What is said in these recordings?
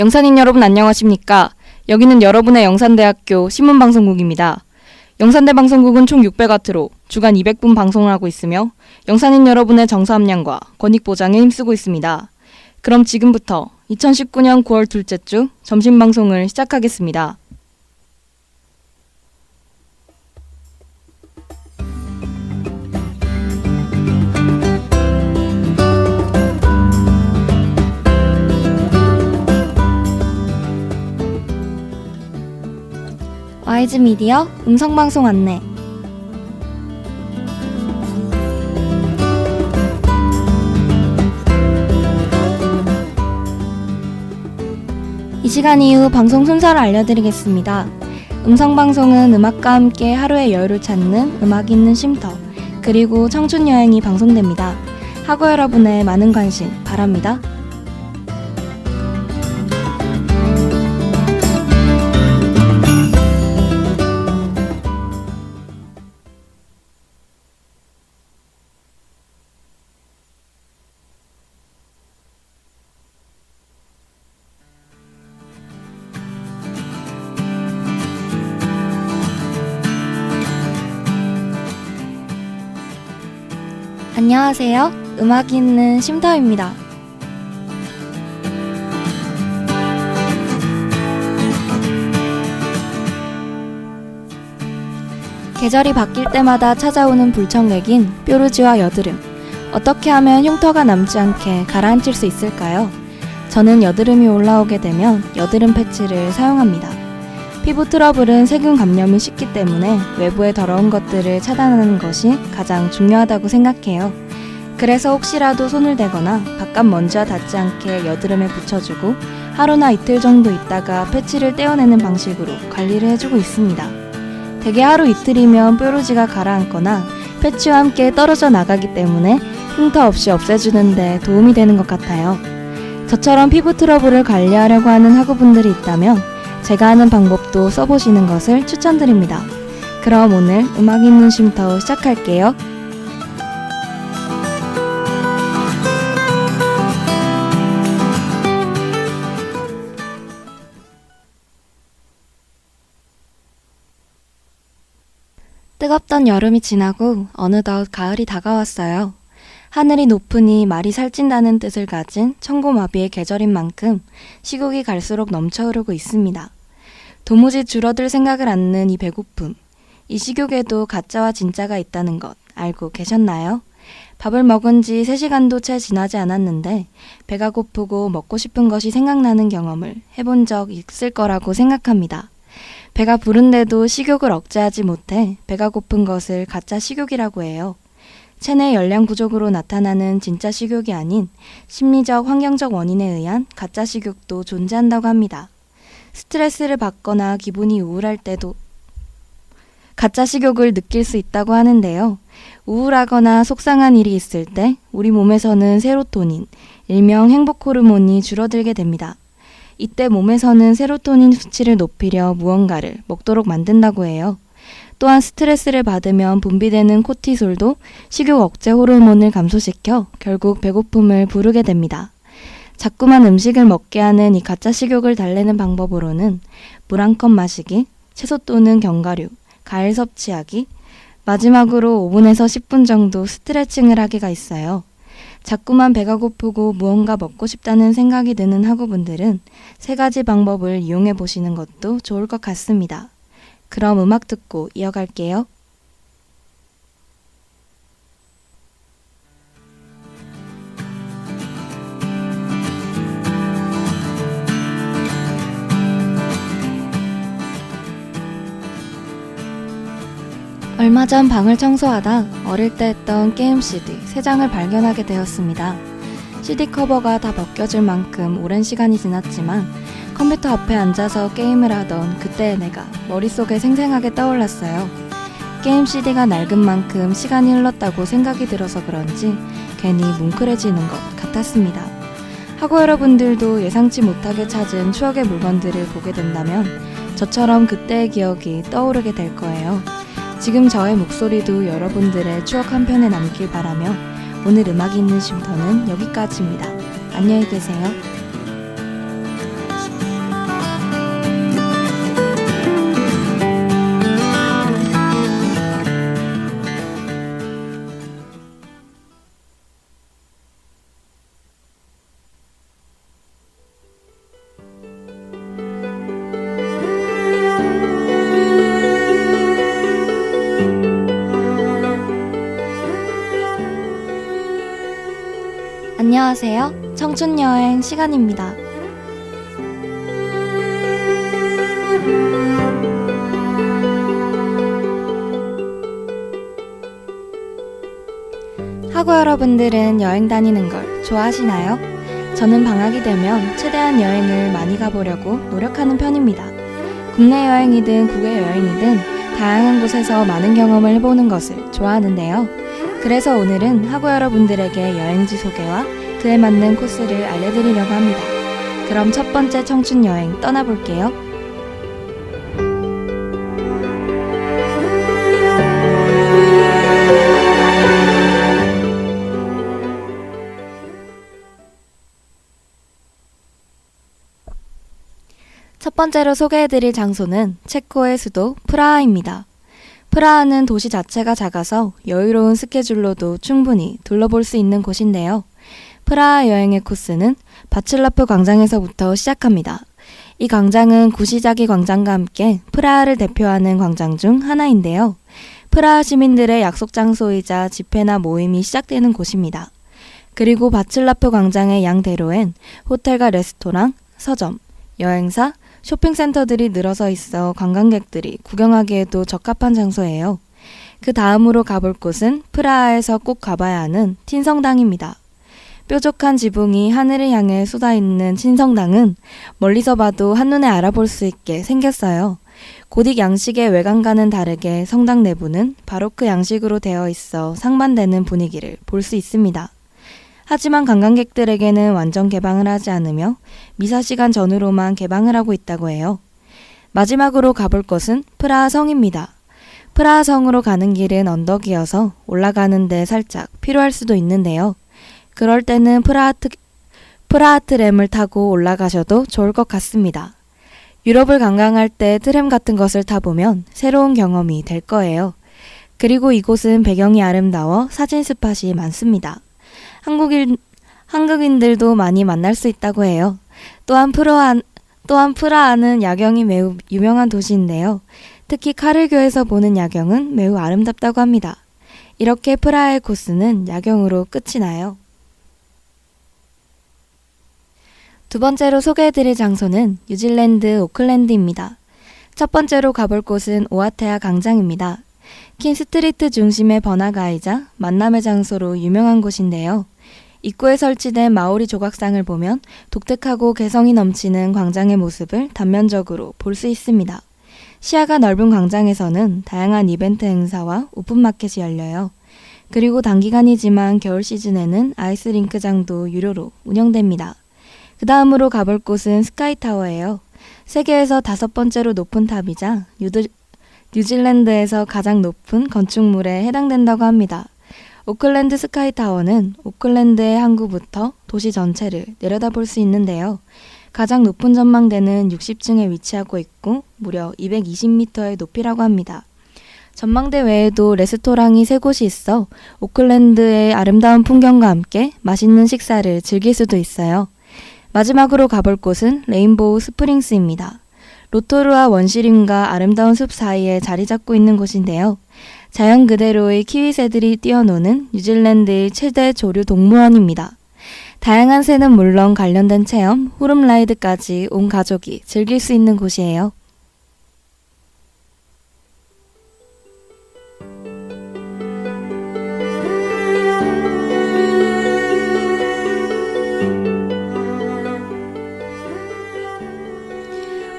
영산인 여러분 안녕하십니까? 여기는 여러분의 영산대학교 신문방송국입니다. 영산대 방송국은 총 600와트로 주간 200분 방송을 하고 있으며 영산인 여러분의 정서 함량과 권익 보장에 힘쓰고 있습니다. 그럼 지금부터 2019년 9월 둘째 주 점심 방송을 시작하겠습니다. 와이즈 미디어 음성방송 안내. 이 시간 이후 방송 순서를 알려드리겠습니다. 음성방송은 음악과 함께 하루의 여유를 찾는 음악 있는 쉼터, 그리고 청춘 여행이 방송됩니다. 학우 여러분의 많은 관심 바랍니다. 안녕하세요. 음악 있는 쉼터입니다. 계절이 바뀔 때마다 찾아오는 불청객인 뾰루지와 여드름. 어떻게 하면 흉터가 남지 않게 가라앉힐 수 있을까요? 저는 여드름이 올라오게 되면 여드름 패치를 사용합니다. 피부 트러블은 세균 감염이 쉽기 때문에 외부의 더러운 것들을 차단하는 것이 가장 중요하다고 생각해요. 그래서 혹시라도 손을 대거나 바깥 먼지와 닿지 않게 여드름에 붙여주고 하루나 이틀 정도 있다가 패치를 떼어내는 방식으로 관리를 해주고 있습니다. 대개 하루 이틀이면 뾰루지가 가라앉거나 패치와 함께 떨어져 나가기 때문에 흉터 없이 없애주는 데 도움이 되는 것 같아요. 저처럼 피부 트러블을 관리하려고 하는 학우분들이 있다면 제가 하는 방법도 써보시는 것을 추천드립니다. 그럼 오늘 음악 있는 쉼터 시작할게요. 뜨겁던 여름이 지나고 어느덧 가을이 다가왔어요. 하늘이 높으니 말이 살찐다는 뜻을 가진 천고마비의 계절인 만큼 시국이 갈수록 넘쳐흐르고 있습니다. 도무지 줄어들 생각을 않는 이 배고픔. 이 식욕에도 가짜와 진짜가 있다는 것 알고 계셨나요? 밥을 먹은 지 3시간도 채 지나지 않았는데 배가 고프고 먹고 싶은 것이 생각나는 경험을 해본 적 있을 거라고 생각합니다. 배가 부른데도 식욕을 억제하지 못해 배가 고픈 것을 가짜 식욕이라고 해요. 체내 열량 부족으로 나타나는 진짜 식욕이 아닌 심리적, 환경적 원인에 의한 가짜 식욕도 존재한다고 합니다. 스트레스를 받거나 기분이 우울할 때도 가짜 식욕을 느낄 수 있다고 하는데요. 우울하거나 속상한 일이 있을 때 우리 몸에서는 세로토닌, 일명 행복 호르몬이 줄어들게 됩니다. 이때 몸에서는 세로토닌 수치를 높이려 무언가를 먹도록 만든다고 해요. 또한 스트레스를 받으면 분비되는 코티솔도 식욕 억제 호르몬을 감소시켜 결국 배고픔을 부르게 됩니다. 자꾸만 음식을 먹게 하는 이 가짜 식욕을 달래는 방법으로는 물 한 컵 마시기, 채소 또는 견과류, 과일 섭취하기, 마지막으로 5분에서 10분 정도 스트레칭을 하기가 있어요. 자꾸만 배가 고프고 무언가 먹고 싶다는 생각이 드는 학우분들은 3가지 방법을 이용해 보시는 것도 좋을 것 같습니다. 그럼 음악 듣고 이어갈게요. 얼마 전 방을 청소하다 어릴 때 했던 게임 CD 3장을 발견하게 되었습니다. CD 커버가 다 벗겨질 만큼 오랜 시간이 지났지만 컴퓨터 앞에 앉아서 게임을 하던 그때의 내가 머릿속에 생생하게 떠올랐어요. 게임 CD가 낡은 만큼 시간이 흘렀다고 생각이 들어서 그런지 괜히 뭉클해지는 것 같았습니다. 학우 여러분들도 예상치 못하게 찾은 추억의 물건들을 보게 된다면 저처럼 그때의 기억이 떠오르게 될 거예요. 지금 저의 목소리도 여러분들의 추억 한 편에 남길 바라며 오늘 음악이 있는 쉼터는 여기까지입니다. 안녕히 계세요. 안녕하세요. 청춘여행 시간입니다. 학우 여러분들은 여행 다니는 걸 좋아하시나요? 저는 방학이 되면 최대한 여행을 많이 가보려고 노력하는 편입니다. 국내 여행이든 국외 여행이든 다양한 곳에서 많은 경험을 해보는 것을 좋아하는데요. 그래서 오늘은 학우 여러분들에게 여행지 소개와 그에 맞는 코스를 알려드리려고 합니다. 그럼 첫 번째 청춘 여행 떠나볼게요. 첫 번째로 소개해드릴 장소는 체코의 수도 프라하입니다. 프라하는 도시 자체가 작아서 여유로운 스케줄로도 충분히 둘러볼 수 있는 곳인데요. 프라하 여행의 코스는 바칠라프 광장에서부터 시작합니다. 이 광장은 구시자기 광장과 함께 프라하를 대표하는 광장 중 하나인데요. 프라하 시민들의 약속 장소이자 집회나 모임이 시작되는 곳입니다. 그리고 바칠라프 광장의 양대로엔 호텔과 레스토랑, 서점, 여행사, 쇼핑센터들이 늘어서 있어 관광객들이 구경하기에도 적합한 장소예요. 그 다음으로 가볼 곳은 프라하에서 꼭 가봐야 하는 틴성당입니다. 뾰족한 지붕이 하늘을 향해 쏟아있는 틴성당은 멀리서 봐도 한눈에 알아볼 수 있게 생겼어요. 고딕 양식의 외관과는 다르게 성당 내부는 바로크 양식으로 되어 있어 상반되는 분위기를 볼 수 있습니다. 하지만 관광객들에게는 완전 개방을 하지 않으며 미사 시간 전후로만 개방을 하고 있다고 해요. 마지막으로 가볼 곳은 프라하 성입니다. 프라하 성으로 가는 길은 언덕이어서 올라가는데 살짝 필요할 수도 있는데요. 그럴 때는 프라하 트램을 타고 올라가셔도 좋을 것 같습니다. 유럽을 관광할 때 트램 같은 것을 타보면 새로운 경험이 될 거예요. 그리고 이곳은 배경이 아름다워 사진 스팟이 많습니다. 한국인들도 많이 만날 수 있다고 해요. 또한 프라하는 야경이 매우 유명한 도시인데요. 특히 카를교에서 보는 야경은 매우 아름답다고 합니다. 이렇게 프라하의 코스는 야경으로 끝이 나요. 두 번째로 소개해드릴 장소는 뉴질랜드 오클랜드입니다. 첫 번째로 가볼 곳은 오아테아 광장입니다. 킹스트리트 중심의 번화가이자 만남의 장소로 유명한 곳인데요. 입구에 설치된 마오리 조각상을 보면 독특하고 개성이 넘치는 광장의 모습을 단면적으로 볼 수 있습니다. 시야가 넓은 광장에서는 다양한 이벤트 행사와 오픈마켓이 열려요. 그리고 단기간이지만 겨울 시즌에는 아이스링크장도 유료로 운영됩니다. 그 다음으로 가볼 곳은 스카이타워예요. 세계에서 5번째로 높은 탑이자 뉴질랜드에서 가장 높은 건축물에 해당된다고 합니다. 오클랜드 스카이타워는 오클랜드의 항구부터 도시 전체를 내려다볼 수 있는데요. 가장 높은 전망대는 60층에 위치하고 있고 무려 220m의 높이라고 합니다. 전망대 외에도 레스토랑이 3곳이 있어 오클랜드의 아름다운 풍경과 함께 맛있는 식사를 즐길 수도 있어요. 마지막으로 가볼 곳은 레인보우 스프링스입니다. 로토루아 원시림과 아름다운 숲 사이에 자리 잡고 있는 곳인데요. 자연 그대로의 키위새들이 뛰어노는 뉴질랜드의 최대 조류 동물원입니다. 다양한 새는 물론 관련된 체험, 호름라이드까지 온 가족이 즐길 수 있는 곳이에요.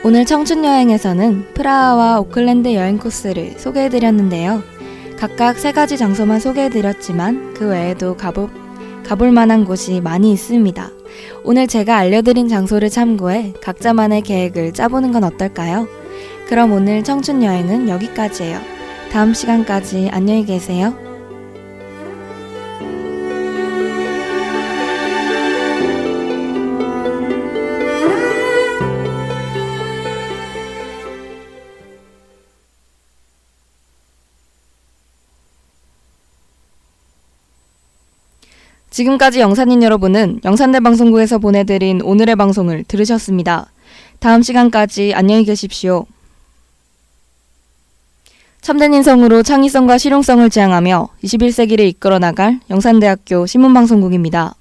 오늘 청춘여행에서는 프라하와 오클랜드 여행 코스를 소개해드렸는데요. 각각 3가지 장소만 소개해드렸지만 그 외에도 가볼 만한 곳이 많이 있습니다. 오늘 제가 알려드린 장소를 참고해 각자만의 계획을 짜보는 건 어떨까요? 그럼 오늘 청춘여행은 여기까지예요. 다음 시간까지 안녕히 계세요. 지금까지 영산인 여러분은 영산대 방송국에서 보내드린 오늘의 방송을 들으셨습니다. 다음 시간까지 안녕히 계십시오. 참된 인성으로 창의성과 실용성을 지향하며 21세기를 이끌어 나갈 영산대학교 신문방송국입니다.